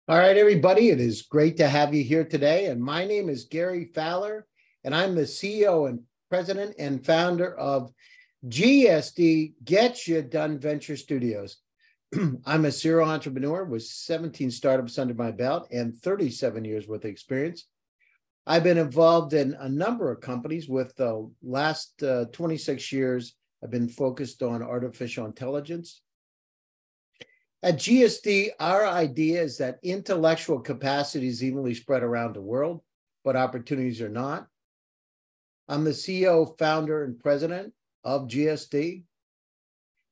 All right, everybody, it is great to have you here today. And my name is Gary Fowler, and I'm the CEO and president and founder of GSD, Get You Done Venture Studios. I'm a serial entrepreneur with 17 startups under my belt and 37 years worth of experience. I've been involved in a number of companies. With the last 26 years, I've been focused on artificial intelligence. At GSD, our idea is that intellectual capacity is evenly spread around the world, but opportunities are not. I'm the CEO, founder, and president of GSD.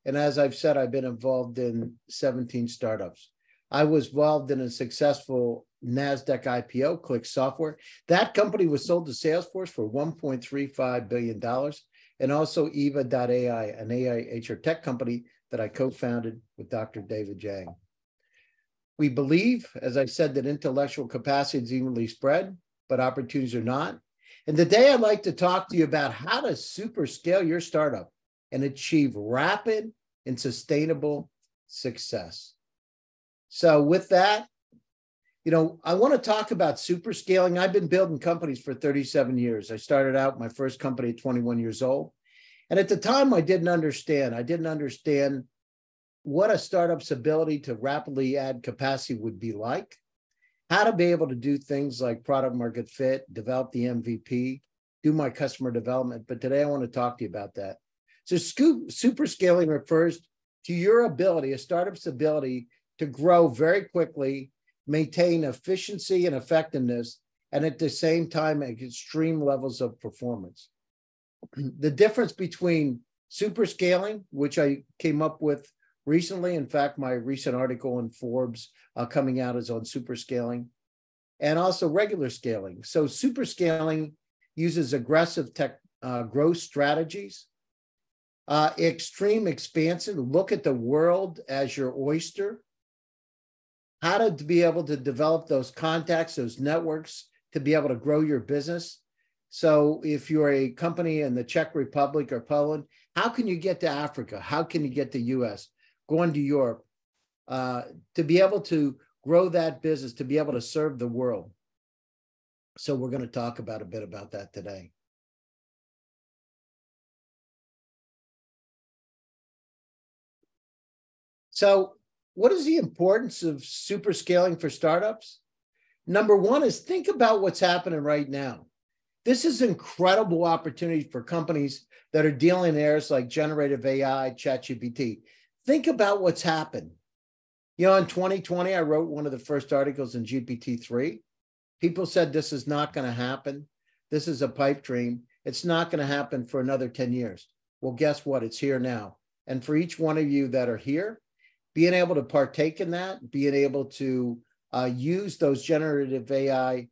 And as I've said, I've been involved in 17 startups. I was involved in a successful NASDAQ IPO, ClickSoftware. That company was sold to SalesForce for $1.35 billion. And also Yva.ai, an AI HR tech company that I co-founded with Dr. David Yang. We believe, as I said, that intellectual capacity is evenly spread, but opportunities are not. And today I'd like to talk to you about how to super scale your startup and achieve rapid and sustainable success. So with that, I want to talk about super scaling. I've been building companies for 37 years. I started out my first company at 21 years old. And at the time, I didn't understand what a startup's ability to rapidly add capacity would be like, how to be able to do things like product market fit, develop the MVP, do my customer development. But today I want to talk to you about that. So super scaling refers to your ability, a startup's ability to grow very quickly, maintain efficiency and effectiveness, and at the same time, at extreme levels of performance. The difference between super scaling, which I came up with recently, in fact, my recent article in Forbes coming out is on super scaling, and also regular scaling. So super scaling uses aggressive tech growth strategies, extreme expansion, look at the world as your oyster, how to be able to develop those contacts, those networks to be able to grow your business. So if you're a company in the Czech Republic or Poland, how can you get to Africa? How can you get to US? Going to Europe, to be able to grow that business, to be able to serve the world. So we're going to talk about a bit about that today. So what is the importance of super scaling for startups? Number one is think about what's happening right now. This is an incredible opportunity for companies that are dealing in areas like GenerativeTransformers, ChatGPT. Think about what's happened. In 2020, I wrote one of the first articles in GPT-3. People said this is not going to happen. This is a pipe dream. It's not going to happen for another 10 years. Well, guess what? It's here now. And for each one of you that are here, being able to partake in that, being able to use those generative AI,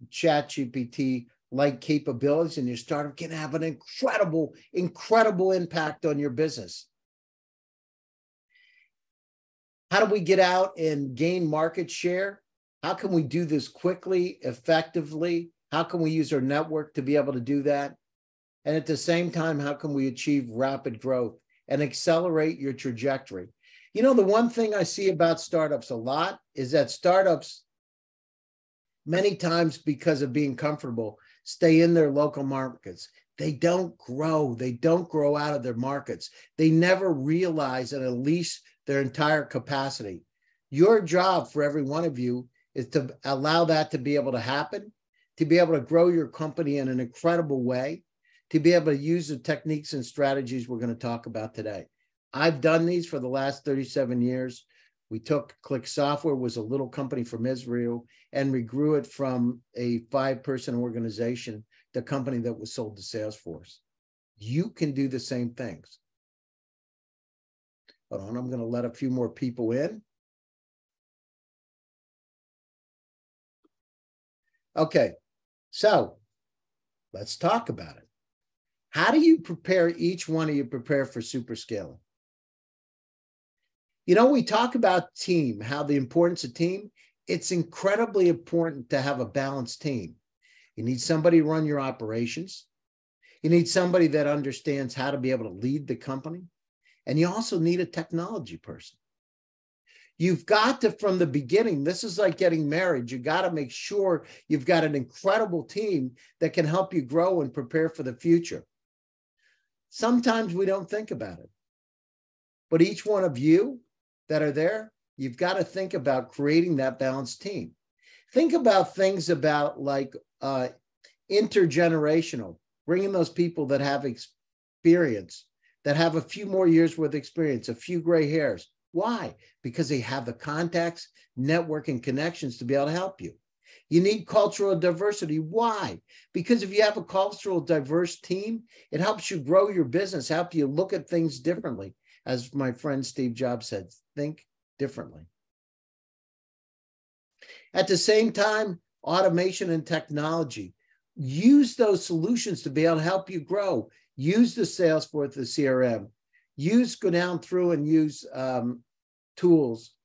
ChatGPT like capabilities in your startup can have an incredible impact on your business. How do we get out and gain market share? How can we do this quickly, effectively? How can we use our network to be able to do that? And at the same time, how can we achieve rapid growth and accelerate your trajectory? The one thing I see about startups a lot is that startups, many times because of being comfortable, stay in their local markets. They don't grow. They don't grow out of their markets. They never realize and unleash their entire capacity. Your job for every one of you is to allow that to be able to happen, to be able to grow your company in an incredible way, to be able to use the techniques and strategies we're going to talk about today. I've done these for the last 37 years. We took ClickSoftware, was a little company from Israel, and we grew it from a 5-person organization, the company that was sold to SalesForce. You can do the same things. Hold on, I'm going to let a few more people in. Okay, so let's talk about it. How do you prepare, each one of you prepare for super scaling? We talk about team, how the importance of team. It's incredibly important to have a balanced team. You need somebody to run your operations. You need somebody that understands how to be able to lead the company. And you also need a technology person. You've got to, from the beginning, this is like getting married. You got to make sure you've got an incredible team that can help you grow and prepare for the future. Sometimes we don't think about it, but each one of you that are there, you've got to think about creating that balanced team. Think about things about like intergenerational, bringing those people that have experience, that have a few more years with experience, a few gray hairs. Why? Because they have the contacts, network, and connections to be able to help you. You need cultural diversity. Why? Because if you have a cultural diverse team, it helps you grow your business, help you look at things differently. As my friend Steve Jobs said, think differently. At the same time, automation and technology. Use those solutions to be able to help you grow. Use the SalesForce, the CRM. Go down through and use tools,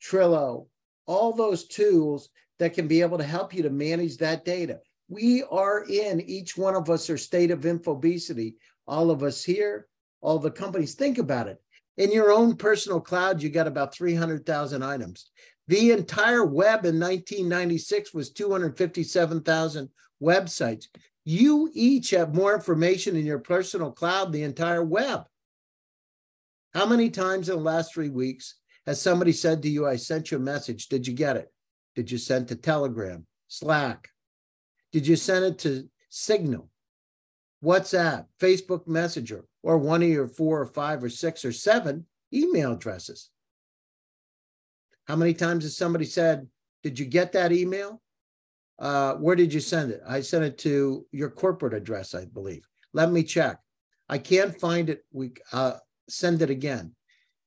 Trello, all those tools that can be able to help you to manage that data. We are in, each one of us are state of infobesity. All of us here, all the companies, think about it. In your own personal cloud, you got about 300,000 items. The entire web in 1996 was 257,000 websites. You each have more information in your personal cloud than the entire web. How many times in the last 3 weeks has somebody said to you, I sent you a message, did you get it? Did you send it to Telegram, Slack? Did you send it to Signal, WhatsApp, Facebook Messenger, or one of your 4 or 5 or 6 or 7 email addresses? How many times has somebody said, did you get that email? Where did you send it? I sent it to your corporate address, I believe. Let me check. I can't find it. Send it again.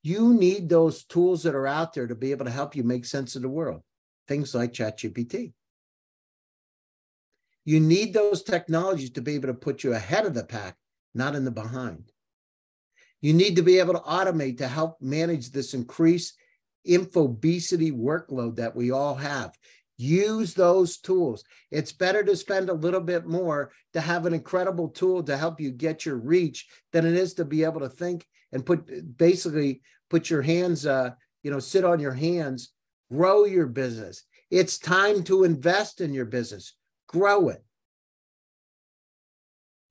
You need those tools that are out there to be able to help you make sense of the world. Things like ChatGPT. You need those technologies to be able to put you ahead of the pack, not in the behind. You need to be able to automate to help manage this increased infobesity workload that we all have. Use those tools. It's better to spend a little bit more to have an incredible tool to help you get your reach than it is to be able to think and put your hands, sit on your hands, grow your business. It's time to invest in your business, grow it.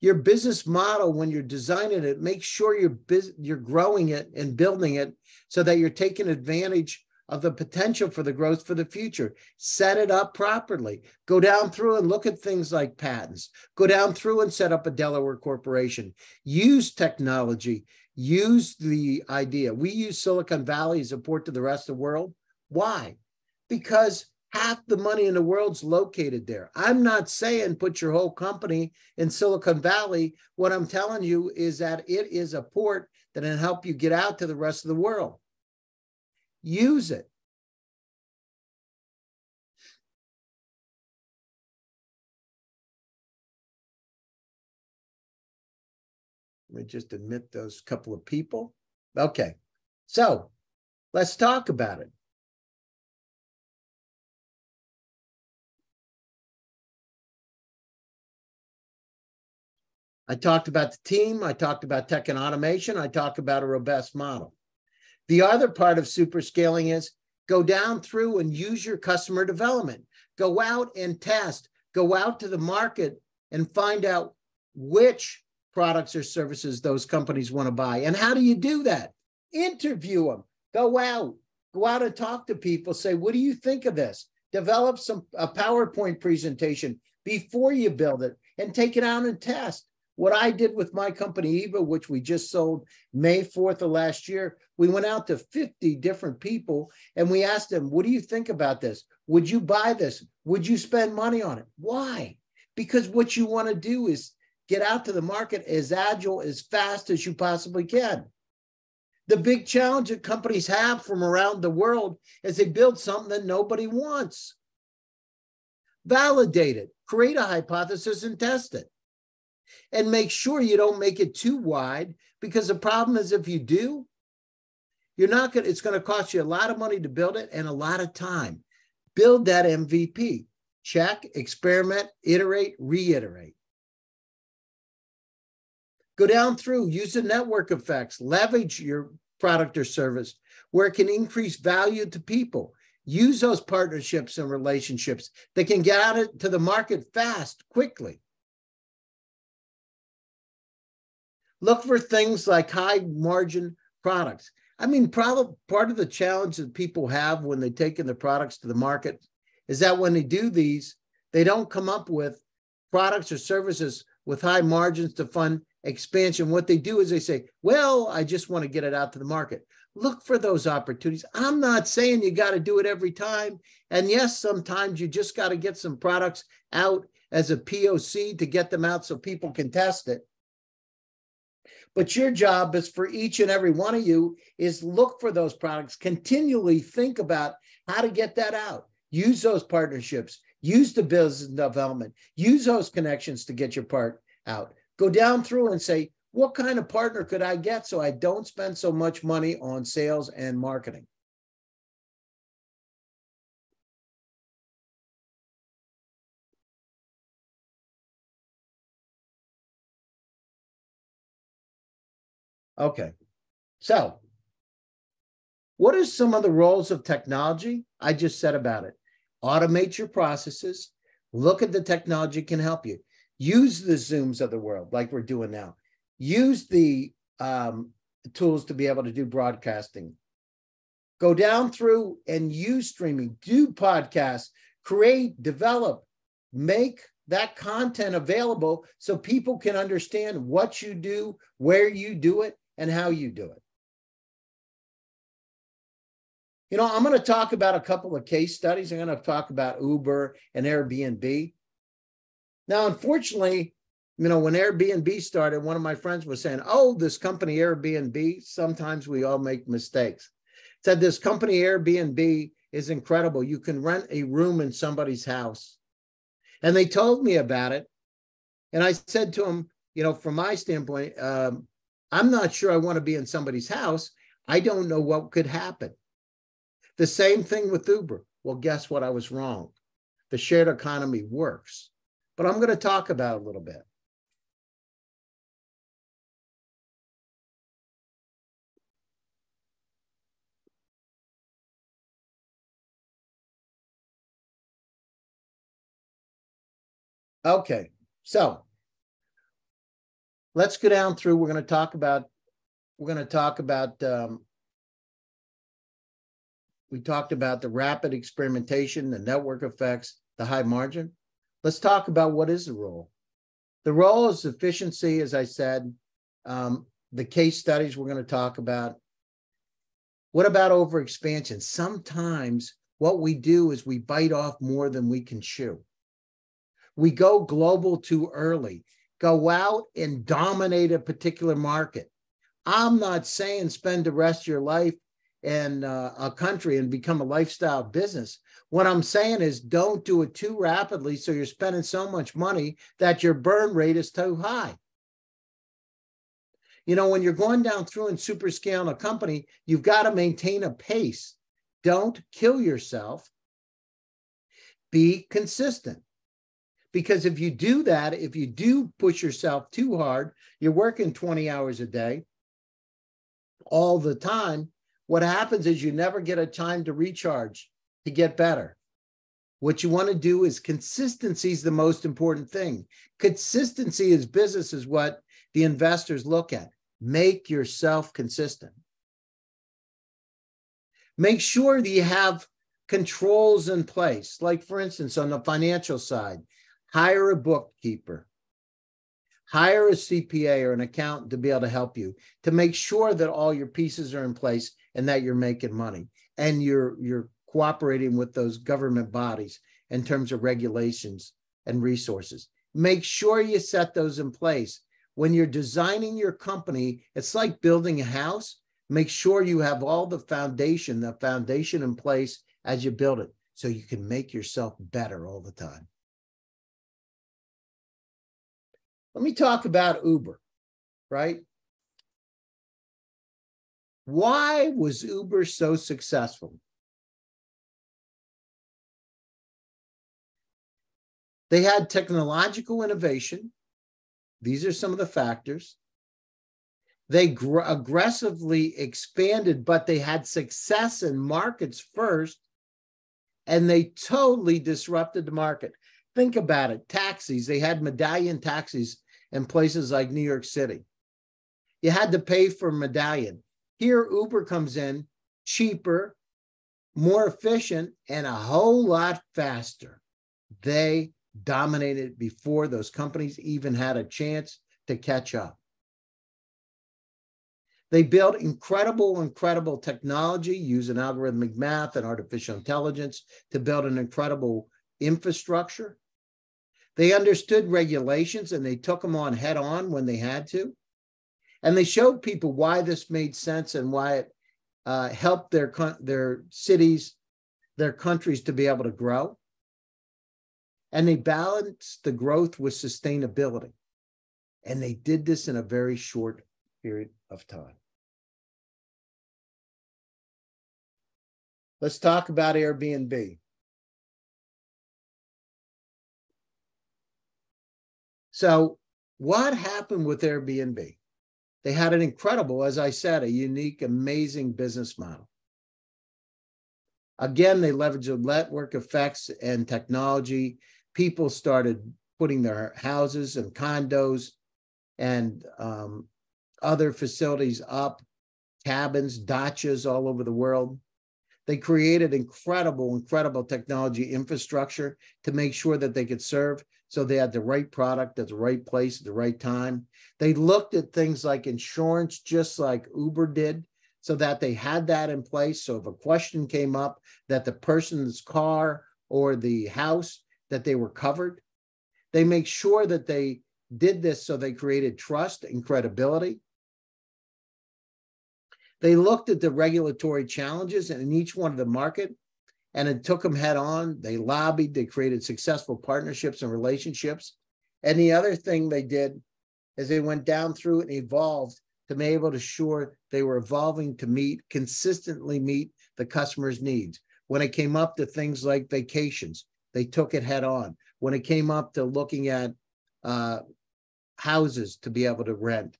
Your business model, when you're designing it, make sure you're growing it and building it so that you're taking advantage of the potential for the growth for the future. Set it up properly. Go down through and look at things like patents. Go down through and set up a Delaware corporation. Use technology. Use the idea. We use Silicon Valley as a port to the rest of the world. Why? Because half the money in the world's located there. I'm not saying put your whole company in Silicon Valley. What I'm telling you is that it is a port that can help you get out to the rest of the world. Use it. Let me just admit those couple of people. Okay, so let's talk about it. I talked about the team. I talked about tech and automation. I talked about a robust model. The other part of super scaling is go down through and use your customer development. Go out and test. Go out to the market and find out which products or services those companies want to buy. And how do you do that? Interview them. Go out and talk to people. Say, what do you think of this? Develop a PowerPoint presentation before you build it and take it out and test. What I did with my company, Yva, which we just sold May 4th of last year, we went out to 50 different people and we asked them, what do you think about this? Would you buy this? Would you spend money on it? Why? Because what you want to do is get out to the market as agile, as fast as you possibly can. The big challenge that companies have from around the world is they build something that nobody wants. Validate it, create a hypothesis and test it. And make sure you don't make it too wide, because the problem is if you do, it's going to cost you a lot of money to build it and a lot of time. Build that MVP. Check, experiment, iterate, reiterate. Go down through, use the network effects, leverage your product or service. where it can increase value to people. Use those partnerships and relationships that can get out to the market fast, quickly. Look for things like high margin products. I mean, probably part of the challenge that people have when they take in the products to the market is that when they do these, they don't come up with products or services with high margins to fund expansion. What they do is they say, well, I just want to get it out to the market. Look for those opportunities. I'm not saying you got to do it every time. And yes, sometimes you just got to get some products out as a POC to get them out so people can test it. But your job is for each and every one of you is look for those products, continually think about how to get that out. Use those partnerships, use the business development, use those connections to get your part out. Go down through and say, what kind of partner could I get so I don't spend so much money on sales and marketing? Okay, so what are some of the roles of technology? I just said about it. Automate your processes. Look at the technology can help you. Use the Zooms of the world like we're doing now. Use the tools to be able to do broadcasting. Go down through and use streaming. Do podcasts. Create, develop, make that content available so people can understand what you do, where you do it, and how you do it. You know, I'm going to talk about a couple of case studies. I'm going to talk about Uber and Airbnb. Now, unfortunately, you know, when Airbnb started, one of my friends was saying, oh, this company Airbnb, sometimes we all make mistakes. Said this company Airbnb is incredible. You can rent a room in somebody's house. And they told me about it. And I said to them, you know, from my standpoint, I'm not sure I want to be in somebody's house. I don't know what could happen. The same thing with Uber. Well, guess what? I was wrong. The shared economy works. But I'm going to talk about it a little bit. Okay, so let's go down through. We're going to talk about we talked about the rapid experimentation, the network effects, the high margin. Let's talk about what is the role. The role is efficiency, as I said, the case studies we're going to talk about. What about overexpansion? Sometimes what we do is we bite off more than we can chew. We go global too early, go out and dominate a particular market. I'm not saying spend the rest of your life in a country and become a lifestyle business. What I'm saying is don't do it too rapidly so you're spending so much money that your burn rate is too high. You know, when you're going down through and super scaling a company, you've got to maintain a pace. Don't kill yourself. Be consistent. Because if you do that, if you do push yourself too hard, you're working 20 hours a day all the time, what happens is you never get a time to recharge, to get better. What you want to do is consistency is the most important thing. Consistency as business is what the investors look at. Make yourself consistent. Make sure that you have controls in place. Like, for instance, on the financial side, hire a bookkeeper. Hire a CPA or an accountant to be able to help you, to make sure that all your pieces are in place and that you're making money and you're cooperating with those government bodies in terms of regulations and resources. Make sure you set those in place. When you're designing your company, it's like building a house. Make sure you have all the foundation in place as you build it so you can make yourself better all the time. Let me talk about Uber, right? Why was Uber so successful? They had technological innovation. These are some of the factors. They aggressively expanded, but they had success in markets first, and they totally disrupted the market. Think about it. Taxis, they had medallion taxis in places like New York City. You had to pay for medallion. Here, Uber comes in, cheaper, more efficient, and a whole lot faster. They dominated before those companies even had a chance to catch up. They built incredible technology using algorithmic math and artificial intelligence to build an incredible infrastructure. They understood regulations and they took them on head on when they had to. And they showed people why this made sense and why it helped their cities, their countries to be able to grow. And they balanced the growth with sustainability. And they did this in a very short period of time. Let's talk about Airbnb. So what happened with Airbnb? They had an incredible, as I said, a unique, amazing business model. Again, they leveraged the network effects and technology. People started putting their houses and condos and other facilities up, cabins, dachas all over the world. They created incredible technology infrastructure to make sure that they could serve. So they had the right product at the right place at the right time. They looked at things like insurance, just like Uber did, so that they had that in place. So if a question came up, that the person's car or the house, that they were covered. They make sure that they did this so they created trust and credibility. They looked at the regulatory challenges in each one of the market, and it took them head on. They lobbied, they created successful partnerships and relationships. And the other thing they did is they went down through and evolved to be able to ensure they were evolving to consistently meet the customer's needs. When it came up to things like vacations, they took it head on. When it came up to looking at houses to be able to rent,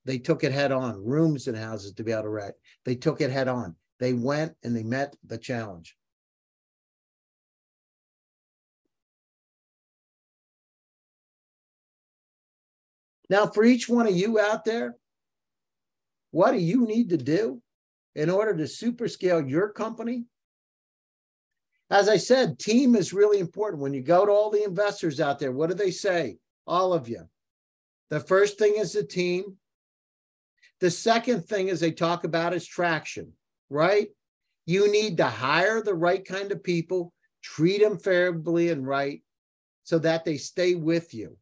they took it head on. Rooms in houses to be able to rent, they took it head on. They went and they met the challenge. Now, for each one of you out there, what do you need to do in order to super scale your company? As I said, team is really important. When you go to all the investors out there, what do they say? All of you. The first thing is the team. The second thing is they talk about is traction, right? You need to hire the right kind of people, treat them fairly and right so that they stay with you.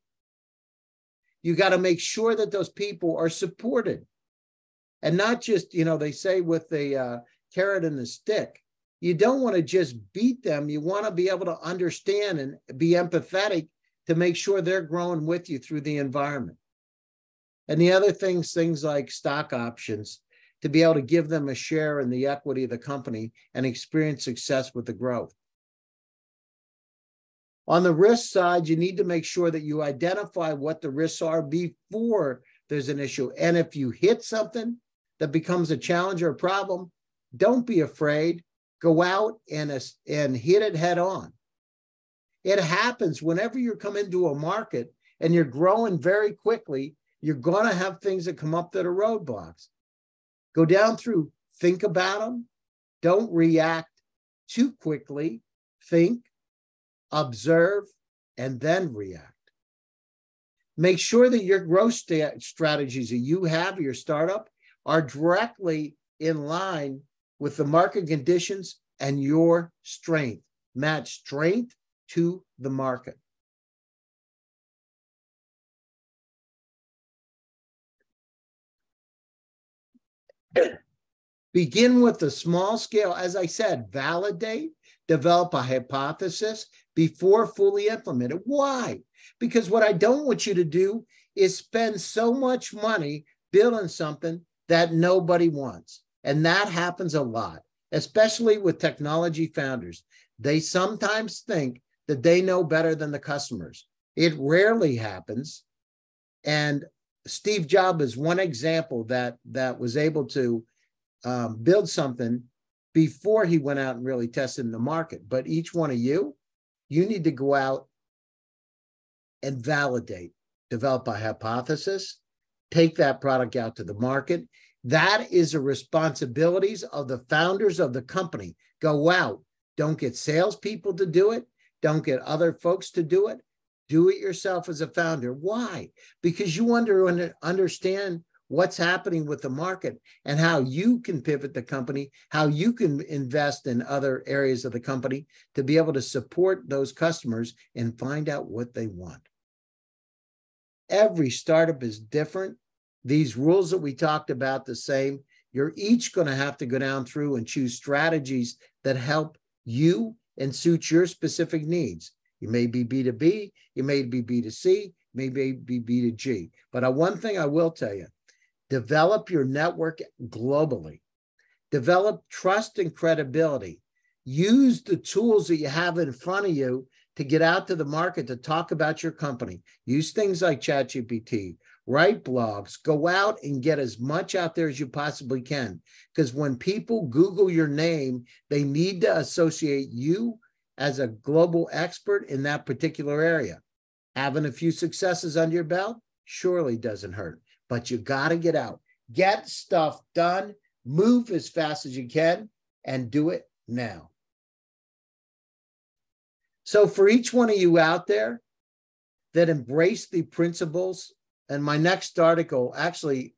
You got to make sure that those people are supported and not just, they say with the carrot and the stick. You don't want to just beat them. You want to be able to understand and be empathetic to make sure they're growing with you through the environment. And the other things like stock options, to be able to give them a share in the equity of the company and experience success with the growth. On the risk side, you need to make sure that you identify what the risks are before there's an issue. And if you hit something that becomes a challenge or a problem, don't be afraid. Go out and hit it head on. It happens whenever you come into a market and you're growing very quickly, you're going to have things that come up that are roadblocks. Go down through, think about them. Don't react too quickly. Think, observe, and then react. Make sure that your growth strategies that you have, your startup, are directly in line with the market conditions and your strength. Match strength to the market. Begin with a small scale. As I said, validate, develop a hypothesis before fully implement it. Why? Because what I don't want you to do is spend so much money building something that nobody wants. And that happens a lot, especially with technology founders. They sometimes think that they know better than the customers. It rarely happens. And Steve Jobs is one example that was able to build something before he went out and really tested in the market. But each one of you need to go out and validate, develop a hypothesis, take that product out to the market. That is the responsibilities of the founders of the company. Go out. Don't get salespeople to do it. Don't get other folks to do it. Do it yourself as a founder. Why? Because you understand what's happening with the market and how you can pivot the company, how you can invest in other areas of the company to be able to support those customers and find out what they want. Every startup is different. These rules that we talked about the same. You're each going to have to go down through and choose strategies that help you and suit your specific needs. You may be B2B, you may be B2C, you may be B2G. But one thing I will tell you, develop your network globally. Develop trust and credibility. Use the tools that you have in front of you to get out to the market to talk about your company. Use things like ChatGPT, write blogs, go out and get as much out there as you possibly can. Because when people Google your name, they need to associate you as a global expert in that particular area. Having a few successes under your belt surely doesn't hurt, but you got to get out, get stuff done, move as fast as you can, and do it now. So for each one of you out there that embrace the principles, and my next article, actually,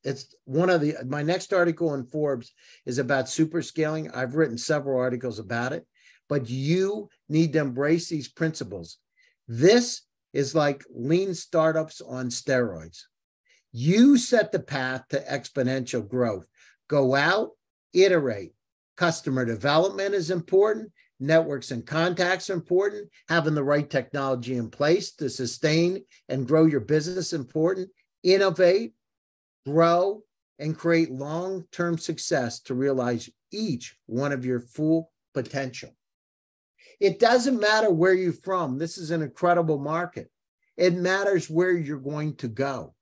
it's my next article in Forbes is about super scaling. I've written several articles about it, but you need to embrace these principles. This is like lean startups on steroids. You set the path to exponential growth. Go out, iterate. Customer development is important. Networks and contacts are important. Having the right technology in place to sustain and grow your business is important. Innovate, grow, and create long-term success to realize each one of your full potential. It doesn't matter where you're from. This is an incredible market. It matters where you're going to go.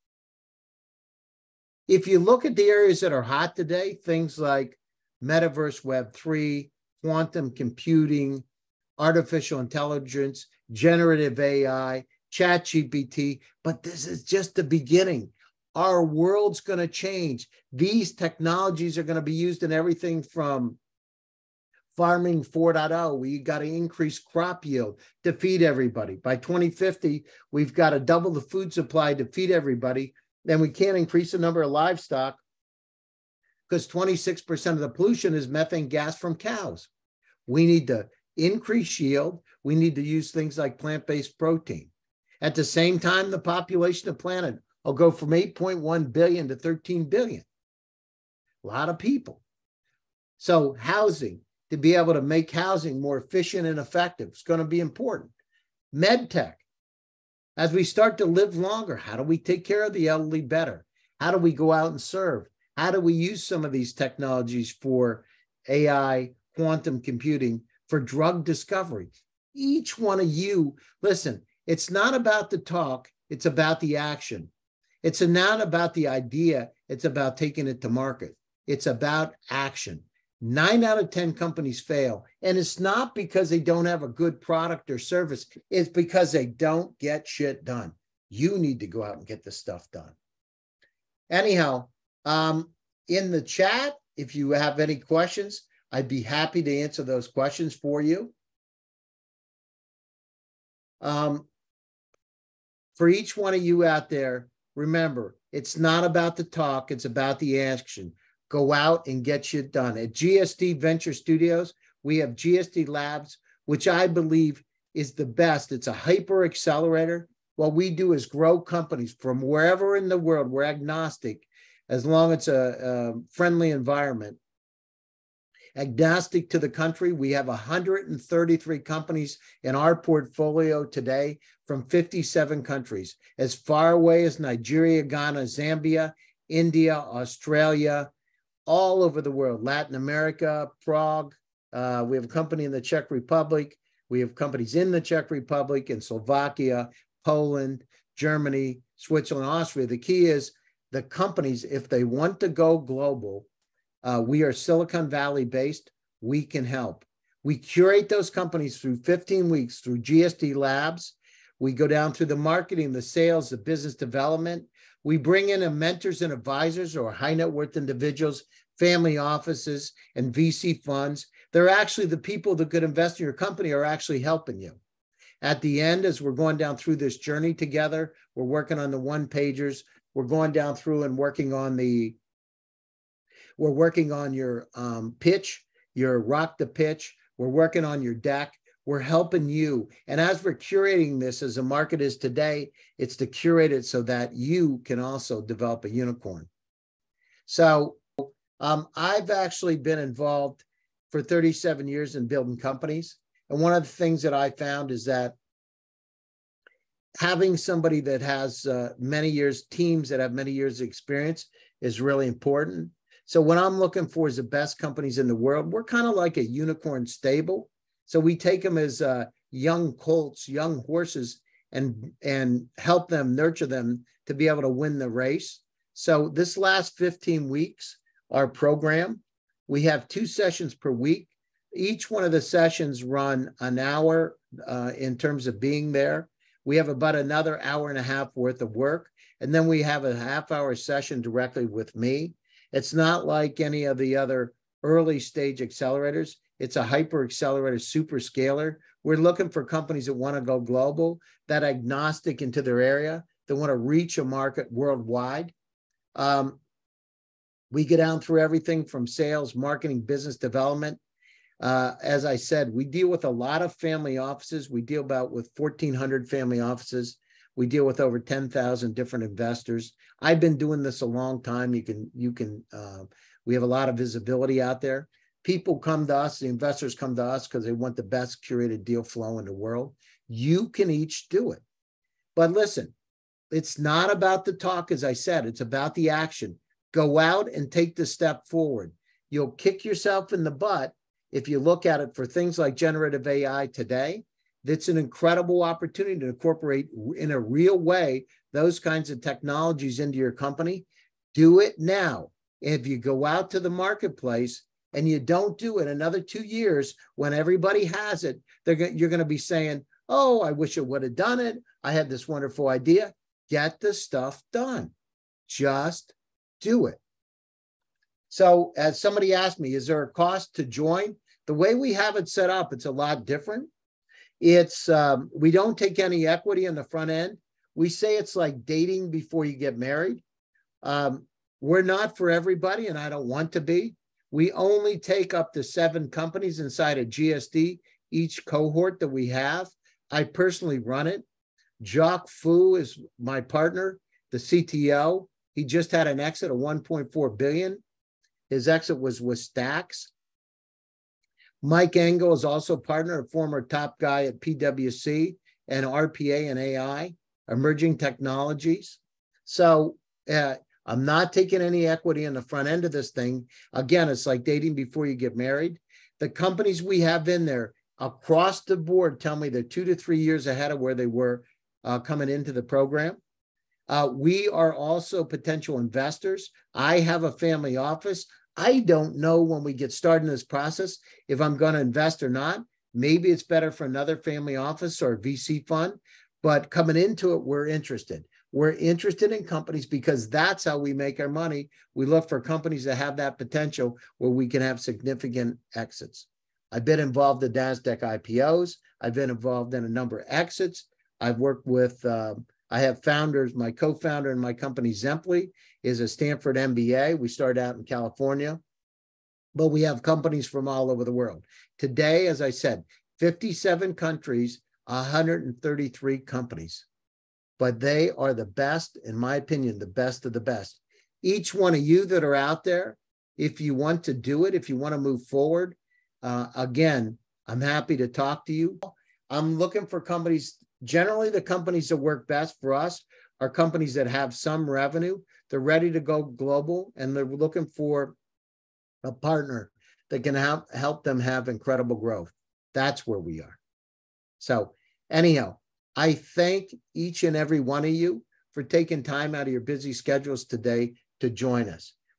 If you look at the areas that are hot today, things like Metaverse, Web3, quantum computing, artificial intelligence, generative AI, ChatGPT, but this is just the beginning. Our world's going to change. These technologies are going to be used in everything from farming 4.0, where you got to increase crop yield to feed everybody. By 2050, we've got to double the food supply to feed everybody. Then we can't increase the number of livestock because 26% of the pollution is methane gas from cows. We need to increase yield. We need to use things like plant-based protein. At the same time, the population of the planet will go from 8.1 billion to 13 billion. A lot of people. So housing, to be able to make housing more efficient and effective, is going to be important. MedTech, as we start to live longer, how do we take care of the elderly better? How do we go out and serve? How do we use some of these technologies for AI, quantum computing, for drug discovery? Each one of you, listen, it's not about the talk, it's about the action. It's not about the idea, it's about taking it to market. It's about action. 9 out of 10 companies fail, and it's not because they don't have a good product or service. It's because they don't get shit done. You need to go out and get this stuff done. Anyhow, in the chat, if you have any questions, I'd be happy to answer those questions for you. For each one of you out there, remember, it's not about the talk, it's about the action. Go out and get shit done. At GSD Venture Studios, we have GSD Labs, which I believe is the best. It's a hyper-accelerator. What we do is grow companies from wherever in the world. We're agnostic, as long as it's a friendly environment. Agnostic to the country, we have 133 companies in our portfolio today from 57 countries, as far away as Nigeria, Ghana, Zambia, India, Australia, all over the world, Latin America, Prague. We have a company in the Czech Republic. We have companies in the Czech Republic and Slovakia, Poland, Germany, Switzerland, Austria. The key is the companies, if they want to go global, we are Silicon Valley based, we can help. We curate those companies through 15 weeks through GSD Labs. We go down through the marketing, the sales, the business development. We bring in mentors and advisors or high net worth individuals, family offices, and VC funds. They're actually the people that could invest in your company are actually helping you. At the end, as we're going down through this journey together, we're working on the one-pagers. We're going down through and working on your pitch, your rock the pitch. We're working on your deck. We're helping you. And as we're curating this, as the market is today, it's to curate it so that you can also develop a unicorn. So I've actually been involved for 37 years in building companies. And one of the things that I found is that having somebody that has many years, teams that have many years of experience is really important. So what I'm looking for is the best companies in the world. We're kind of like a unicorn stable. So we take them as young colts, young horses, and help them, nurture them to be able to win the race. So this last 15 weeks, our program, we have 2 sessions per week. Each one of the sessions run an hour in terms of being there. We have about another hour and a half worth of work. And then we have a half-hour session directly with me. It's not like any of the other early stage accelerators. It's a hyper-accelerator super scaler. We're looking for companies that want to go global, that are agnostic into their area, that want to reach a market worldwide. We get down through everything from sales, marketing, business development. As I said, we deal with a lot of family offices. We deal with 1,400 family offices. We deal with over 10,000 different investors. I've been doing this a long time. We have a lot of visibility out there. People come to us, the investors come to us because they want the best curated deal flow in the world. You can each do it. But listen, it's not about the talk, as I said, it's about the action. Go out and take the step forward. You'll kick yourself in the butt if you look at it for things like generative AI today. That's an incredible opportunity to incorporate in a real way those kinds of technologies into your company. Do it now. If you go out to the marketplace and you don't do it another 2 years when everybody has it, you're going to be saying, oh, I wish I would have done it. I had this wonderful idea. Get the stuff done. Just do it. So as somebody asked me, is there a cost to join? The way we have it set up, it's a lot different. It's we don't take any equity in the front end. We say it's like dating before you get married. We're not for everybody, and I don't want to be. We only take up to 7 companies inside of GSD, each cohort that we have. I personally run it. Jacques Fu is my partner, the CTO. He just had an exit of 1.4 billion. His exit was with Stacks. Mike Engel is also a partner, a former top guy at PwC and RPA and AI, emerging technologies. So I'm not taking any equity in the front end of this thing. Again, it's like dating before you get married. The companies we have in there across the board tell me they're 2 to 3 years ahead of where they were coming into the program. We are also potential investors. I have a family office. I don't know when we get started in this process if I'm going to invest or not. Maybe it's better for another family office or a VC fund, but coming into it, we're interested. We're interested in companies because that's how we make our money. We look for companies that have that potential where we can have significant exits. I've been involved in NASDAQ IPOs. I've been involved in a number of exits. I've worked with, I have founders, my co-founder in my company, Zemply, is a Stanford MBA. We started out in California, but we have companies from all over the world. Today, as I said, 57 countries, 133 companies, but they are the best, in my opinion, the best of the best. Each one of you that are out there, if you want to do it, if you want to move forward, again, I'm happy to talk to you. I'm looking for companies. Generally, the companies that work best for us are companies that have some revenue. They're ready to go global, and they're looking for a partner that can help them have incredible growth. That's where we are. So anyhow, I thank each and every one of you for taking time out of your busy schedules today to join us.